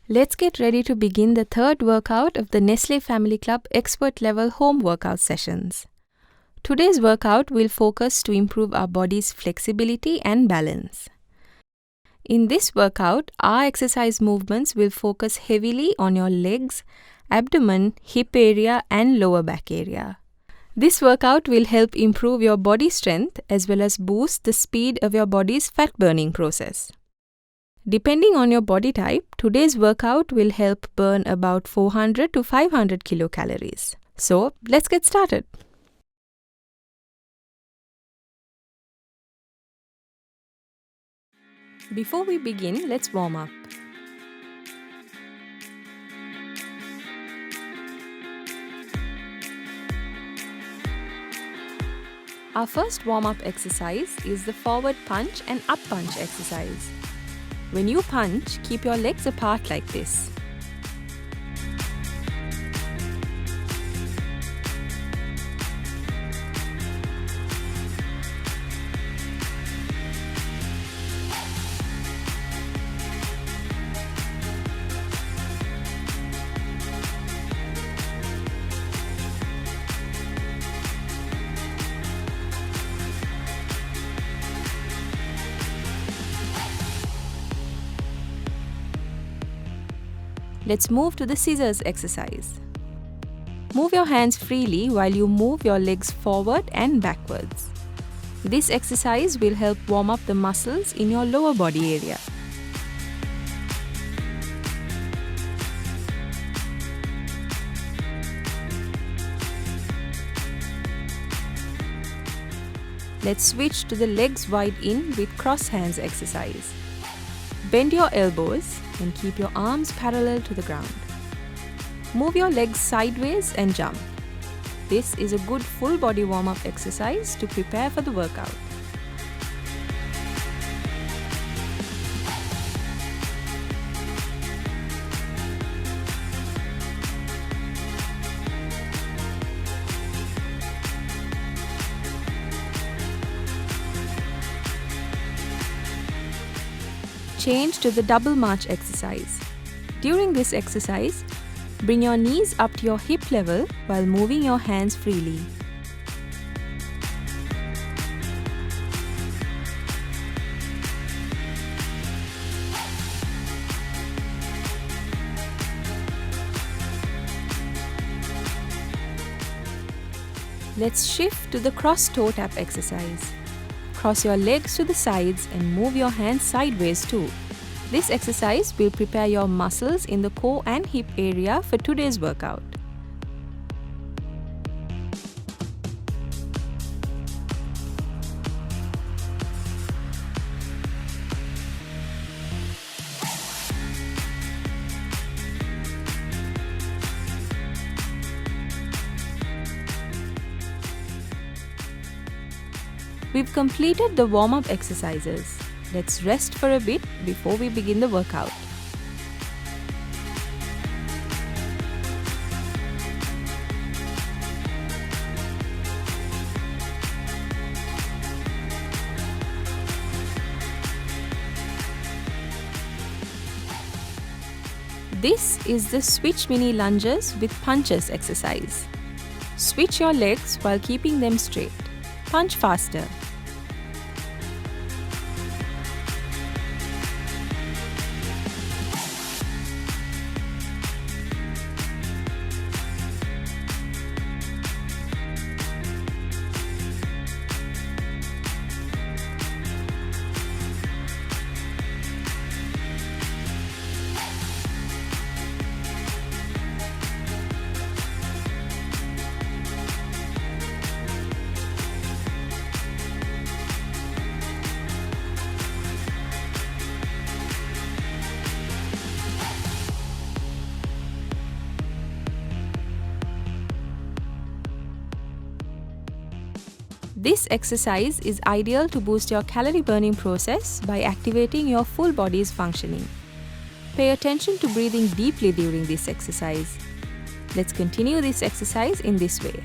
Let's get ready to begin the third workout of the Nestle Family Club Expert Level Home Workout Sessions. Today's workout will focus to improve our body's flexibility and balance. In this workout, our exercise movements will focus heavily on your legs, abdomen, hip area and lower back area. This workout will help improve your body strength as well as boost the speed of your body's fat burning process. Depending on your body type, today's workout will help burn about 400 to 500 kilocalories. So, let's get started. Before we begin, let's warm up. Our first warm-up exercise is the forward punch and up punch exercise. When you punch, keep your legs apart like this. Let's move to the scissors exercise. Move your hands freely while you move your legs forward and backwards. This exercise will help warm up the muscles in your lower body area. Let's switch to the legs wide in with cross hands exercise. Bend your elbows and keep your arms parallel to the ground. Move your legs sideways and jump. This is a good full body warm-up exercise to prepare for the workout. Change to the double march exercise. During this exercise, bring your knees up to your hip level while moving your hands freely. Let's shift to the cross toe tap exercise. Cross your legs to the sides and move your hands sideways too. This exercise will prepare your muscles in the core and hip area for today's workout. We've completed the warm-up exercises. Let's rest for a bit before we begin the workout. This is the switch mini lunges with punches exercise. Switch your legs while keeping them straight. Punch faster. This exercise is ideal to boost your calorie burning process by activating your full body's functioning. Pay attention to breathing deeply during this exercise. Let's continue this exercise in this way.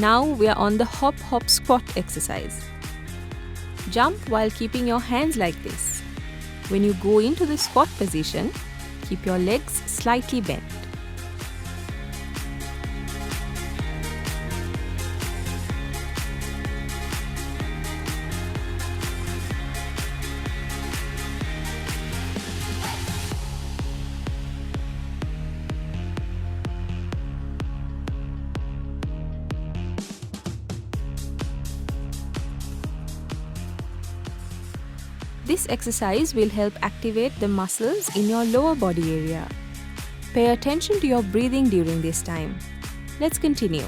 Now we are on the hop-hop squat exercise. Jump while keeping your hands like this. When you go into the squat position, keep your legs slightly bent. This exercise will help activate the muscles in your lower body area. Pay attention to your breathing during this time. Let's continue.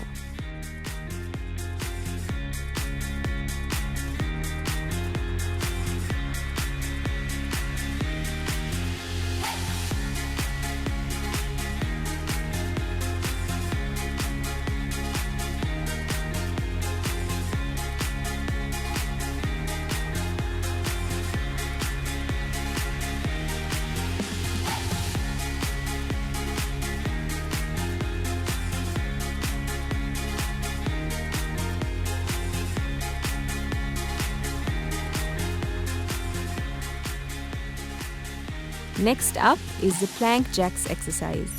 Next up is the plank jacks exercise.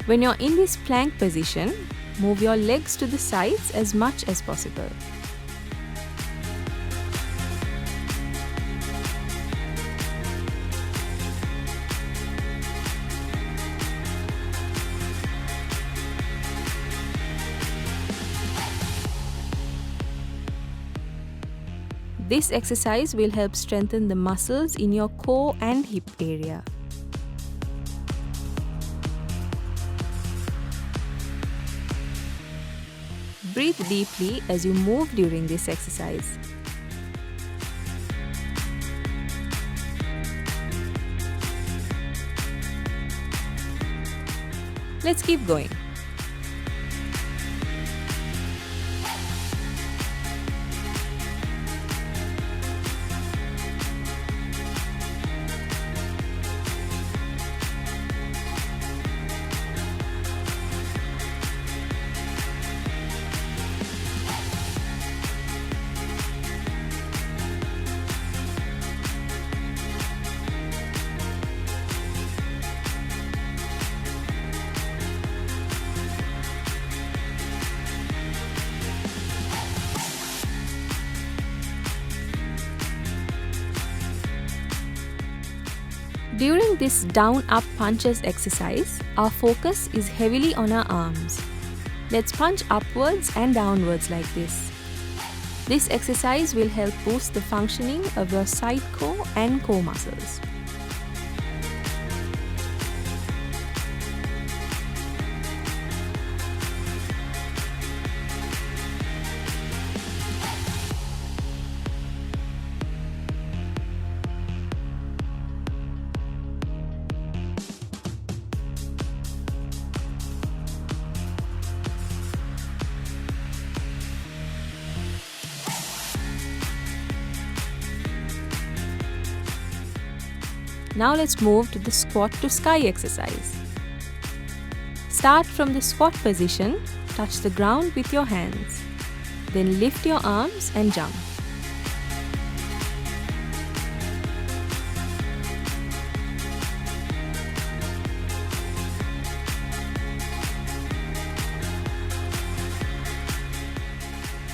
When you're in this plank position, move your legs to the sides as much as possible. This exercise will help strengthen the muscles in your core and hip area. Breathe deeply as you move during this exercise. Let's keep going. During this down-up punches exercise, our focus is heavily on our arms. Let's punch upwards and downwards like this. This exercise will help boost the functioning of your side core and core muscles. Now let's move to the squat to sky exercise. Start from the squat position, touch the ground with your hands. Then lift your arms and jump.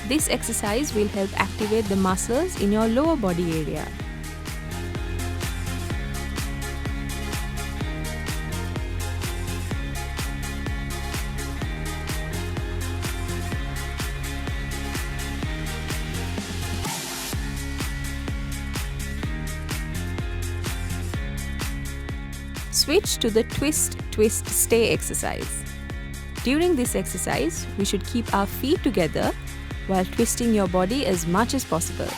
This exercise will help activate the muscles in your lower body area. Switch to the twist, twist, stay exercise. During this exercise, we should keep our feet together while twisting your body as much as possible.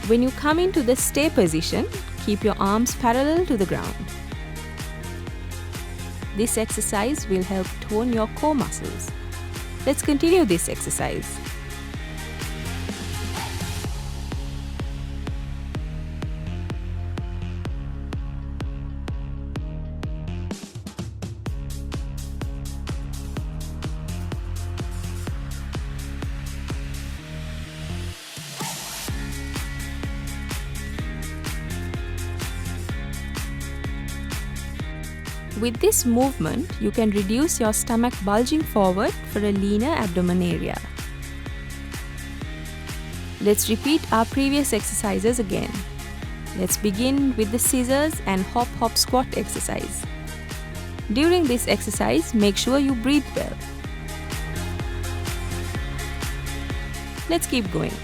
When you come into the stay position, keep your arms parallel to the ground. This exercise will help tone your core muscles. Let's continue this exercise. With this movement, you can reduce your stomach bulging forward for a leaner abdomen area. Let's repeat our previous exercises again. Let's begin with the scissors and hop-hop squat exercise. During this exercise, make sure you breathe well. Let's keep going.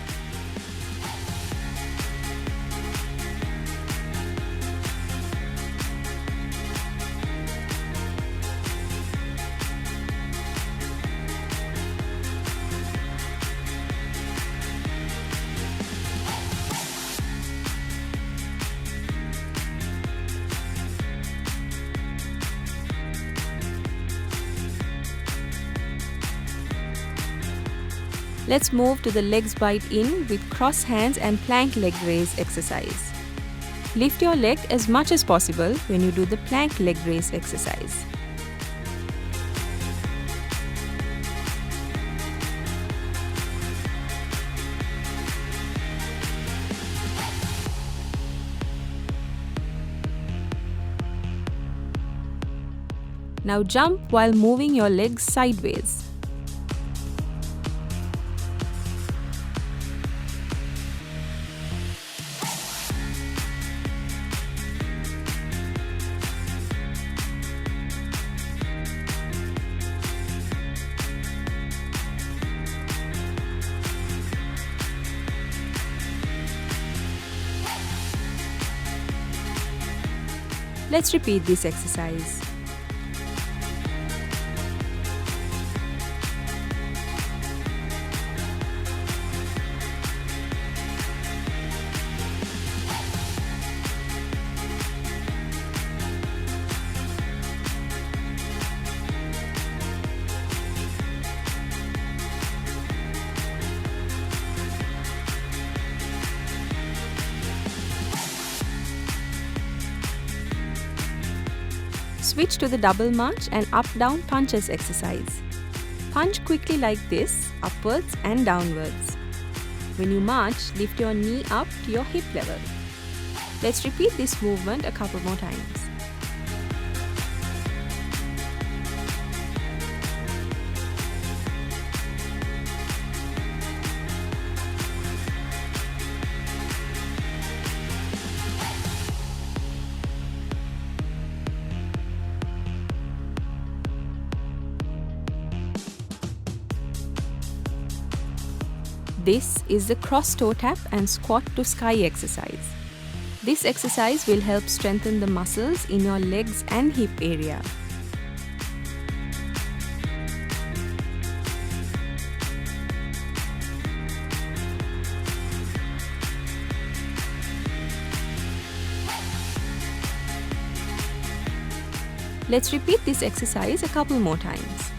Let's move to the legs wide in with cross hands and plank leg raise exercise. Lift your leg as much as possible when you do the plank leg raise exercise. Now jump while moving your legs sideways. Let's repeat this exercise. Switch to the double march and up-down punches exercise. Punch quickly like this, upwards and downwards. When you march, lift your knee up to your hip level. Let's repeat this movement a couple more times. This is the cross toe tap and squat to sky exercise. This exercise will help strengthen the muscles in your legs and hip area. Let's repeat this exercise a couple more times.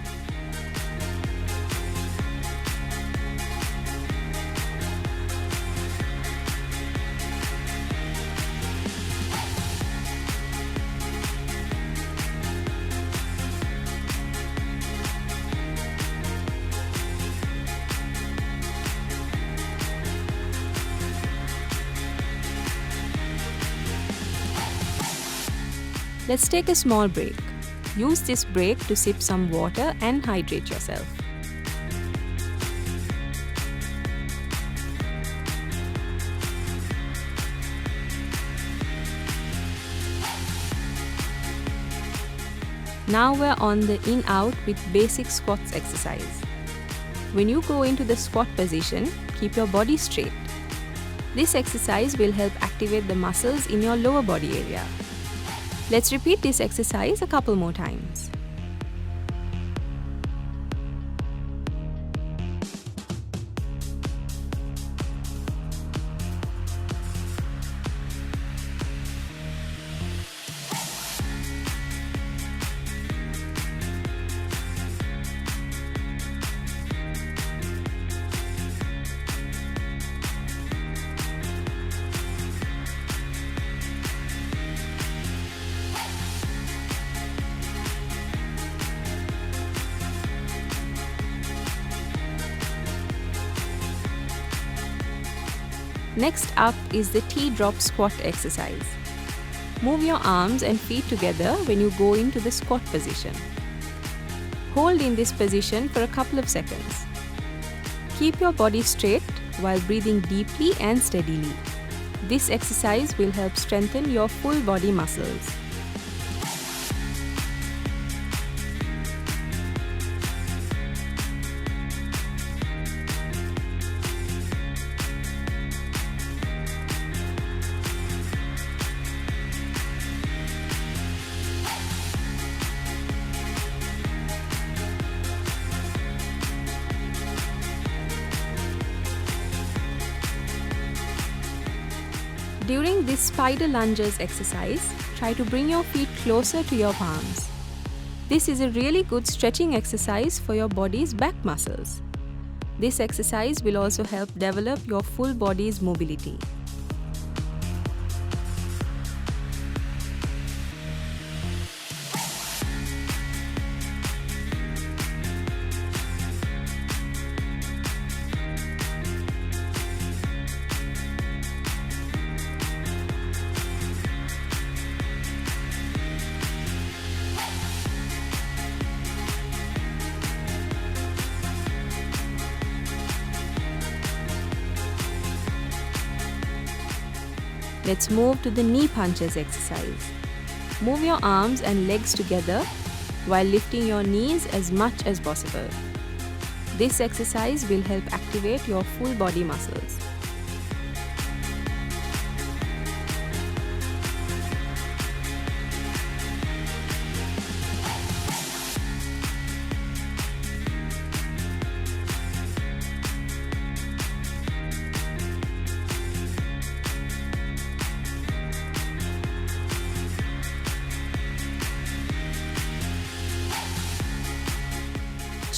Let's take a small break. Use this break to sip some water and hydrate yourself. Now we're on the in-out with basic squats exercise. When you go into the squat position, keep your body straight. This exercise will help activate the muscles in your lower body area. Let's repeat this exercise a couple more times. Next up is the T-drop squat exercise. Move your arms and feet together when you go into the squat position. Hold in this position for a couple of seconds. Keep your body straight while breathing deeply and steadily. This exercise will help strengthen your full body muscles. During this spider lunges exercise, try to bring your feet closer to your palms. This is a really good stretching exercise for your body's back muscles. This exercise will also help develop your full body's mobility. Let's move to the knee punches exercise. Move your arms and legs together while lifting your knees as much as possible. This exercise will help activate your full body muscles.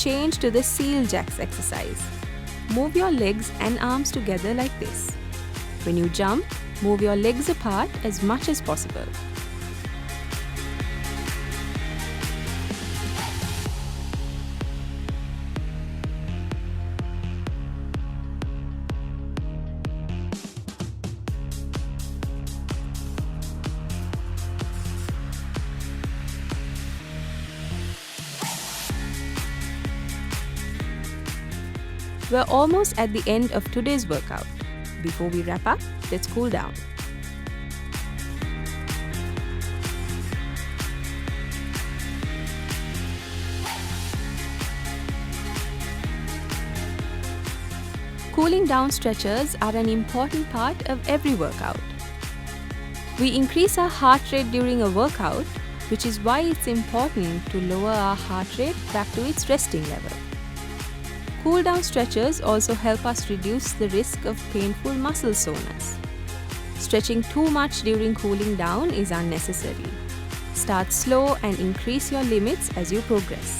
Change to the seal jacks exercise. Move your legs and arms together like this. When you jump, move your legs apart as much as possible. We're almost at the end of today's workout. Before we wrap up, let's cool down. Cooling down stretches are an important part of every workout. We increase our heart rate during a workout, which is why it's important to lower our heart rate back to its resting level. Cool down stretches also help us reduce the risk of painful muscle soreness. Stretching too much during cooling down is unnecessary. Start slow and increase your limits as you progress.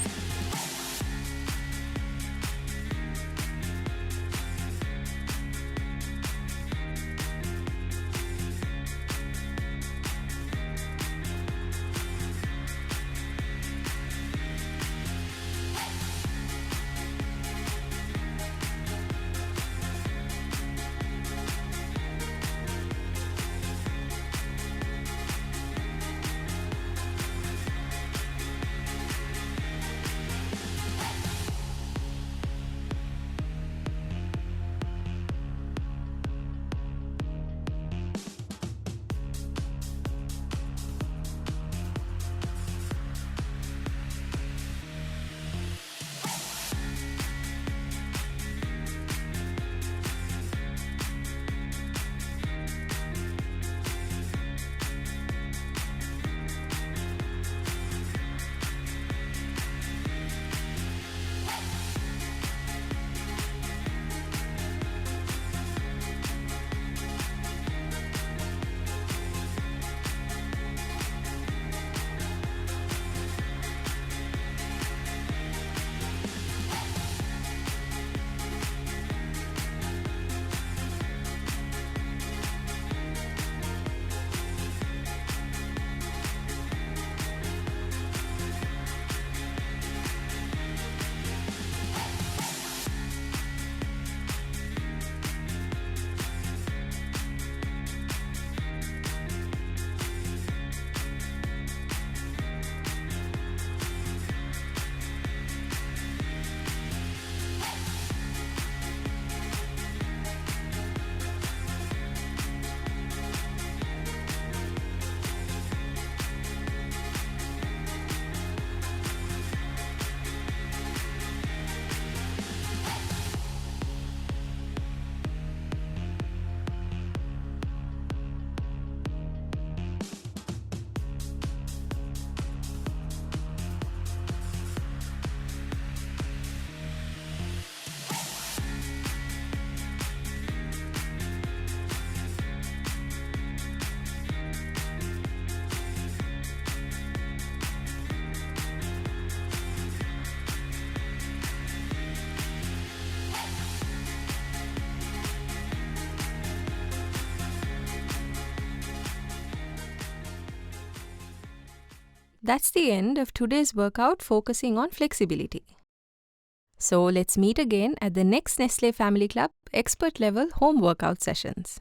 That's the end of today's workout focusing on flexibility. So let's meet again at the next Nestle Family Club Expert Level Home Workout sessions.